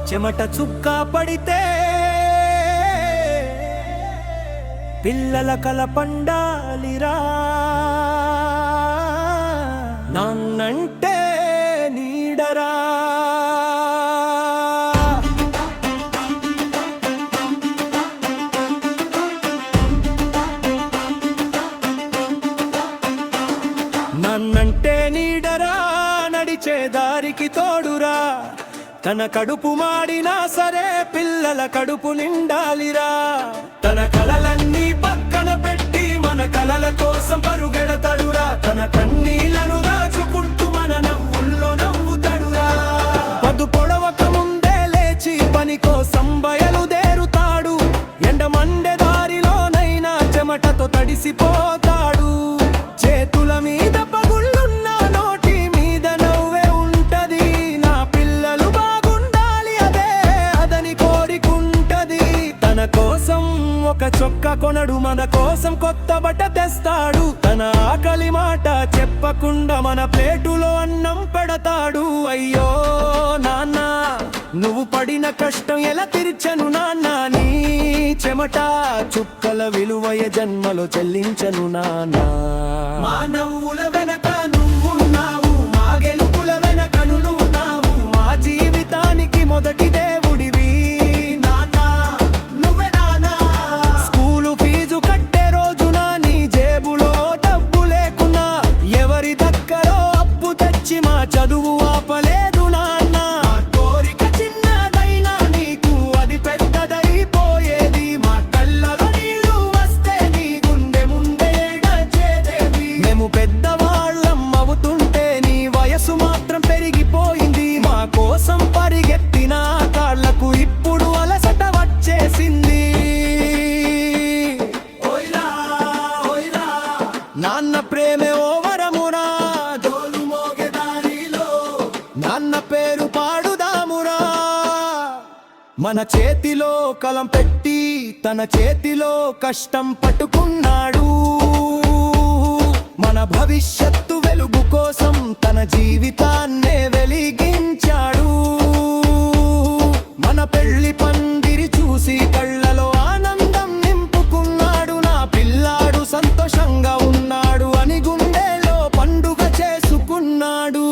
చెమట చుక్క పడితే పిల్లల కల పండాలిరా. నాన్నంటే నీడరా. నాన్నంటే నీడరా, నడిచే దారికి తోడురా. తన కడుపు మాడినా సరే పిల్లల కడుపు నిండాలిరా. తన కలలన్నీ పక్కన పెట్టి మన కలల కోసం పరుగెడతాడురా. తన కన్నీళ్లను దాచుకుంటూ మన నవ్వుల్లో నవ్వుతాడురా. పొద్దు పొడవక ముందే లేచి పని కోసం బయలుదేరుతాడు. ఎండ మండే దారిలోనైనా చెమటతో తడిసిపోతాడు. చేతుల మీద పగుళ్ళున్న నోటి మీద నవ్వే ఉంటది. నా పిల్లలు బాగుండాలి అదే అదని కోరికుంటది. తన కోసం ఒక చొక్కా కొనడు, మన కోసం కొత్త బట్ట తెస్తాడు. తన ఆకలి మాట చెప్పకుండా మన ప్లేటులో అన్నం పెడతాడు. అయ్యో నాన్న, నువ్వు పడిన కష్టం ఎలా తీర్చను నాన్న. నీ చెమట చుక్కల విలువయ జన్మలో చెల్లించను నాన్న. మా నవ్వుల వెనక నువ్వున్నావు, మా గెలుపుల వెనక నువ్వున్నావు. మా జీవితానికి మొదటి దేవుడివి నాన్న, నువ్వే నాన్న. స్కూలు ఫీజు కట్టే రోజున నీ జేబులో డబ్బు లేకున్నా ఎవరి దగ్గరో అప్పు తెచ్చి మా చదువు ఆపలేదు నాన్న. కోరిక చిన్నదైనా నీకు అది పెద్దదైపోయేది. మా కళ్ళలో నీళ్ళు వస్తే నీ గుండె ముందే ఏడ్చేదేవి. మేము పెద్దవాళ్ళం అవుతుంటే నీ వయసు మాత్రం పెరిగిపోయింది. మా కోసం పరిగెత్తిన కాళ్లకు ఇప్పుడు అలసట వచ్చేసింది. ఓయ్రా ఓయ్రా, నాన్న ప్రేమే ఓ వరమురా. డోలు మోగే దారిలో నాన్న పేరు పాడుదామురా. మన చేతిలో కలం పెట్టి తన చేతిలో కష్టం పట్టుకున్నాడు. మన భవిష్యత్తు వెలుగు కోసం తన జీవితాన్నే వెలిగించాడు. మన పెళ్లి పందిరి చూసి కళ్ళలో ఆనందం నింపుకున్నాడు. నా పిల్లాడు సంతోషంగా ఉన్నాడు అని గుండెలో పండుగ చేసుకున్నాడు.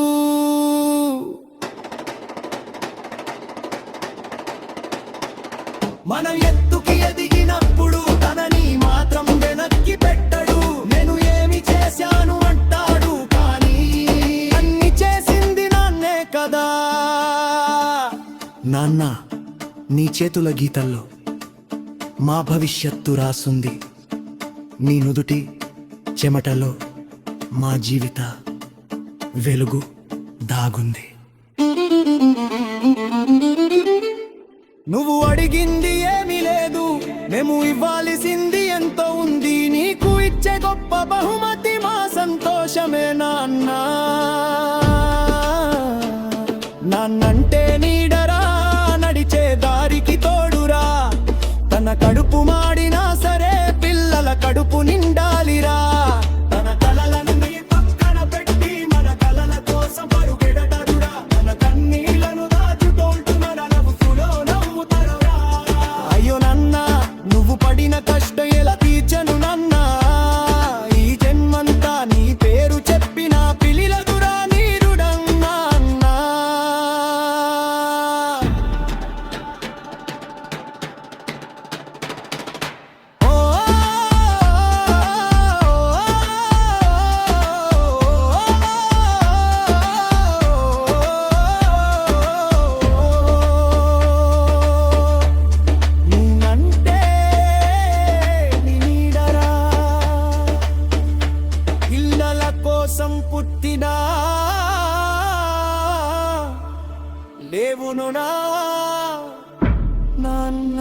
మనం ఎత్తుకి ఎదిగినప్పుడు తనని మాత్రం వెనక్కి పెట్టడు. నేను ఏమి చేశాను అంటాడు, కానీ అన్ని చేసింది నాన్నే కదా. నాన్న, నీ చేతుల గీతల్లో మా భవిష్యత్తు రాసుంది. నీ నుదుటి చెమటలో మా జీవిత వెలుగు దాగుంది. నువ్వు అడిగింది ఏమీ లేదు, మేము ఇవ్వాల్సింది ఎంతో ఉంది. నీకు ఇచ్చే గొప్ప బహుమతి మా సంతోషమే నాన్న. నాన్నంటే నీడరా, నడిచే దారికి తోడురా. తన కడుపు మాడినా సరే పిల్లల కడుపు నిండాలిరా. తన కలలను నీ పక్కన పెట్టి మన కలల కోసం పరుగెడతాడురా. తన కన్నీళ్లను దాచుతోంటూ మన నవ్వులో నవ్వుతాడురా. అయ్యో నాన్న, నువ్వు పడిన కష్టం ఎలా తీర్చను నాన్న. ఈ జన్మంతా నీ పేరు చెప్పిన పిలిలదురా నీరుడన్నా. నిన్నంటే నీ నీడరా, పిల్లల కోసం పుట్టినా దేవును నా నాన్న.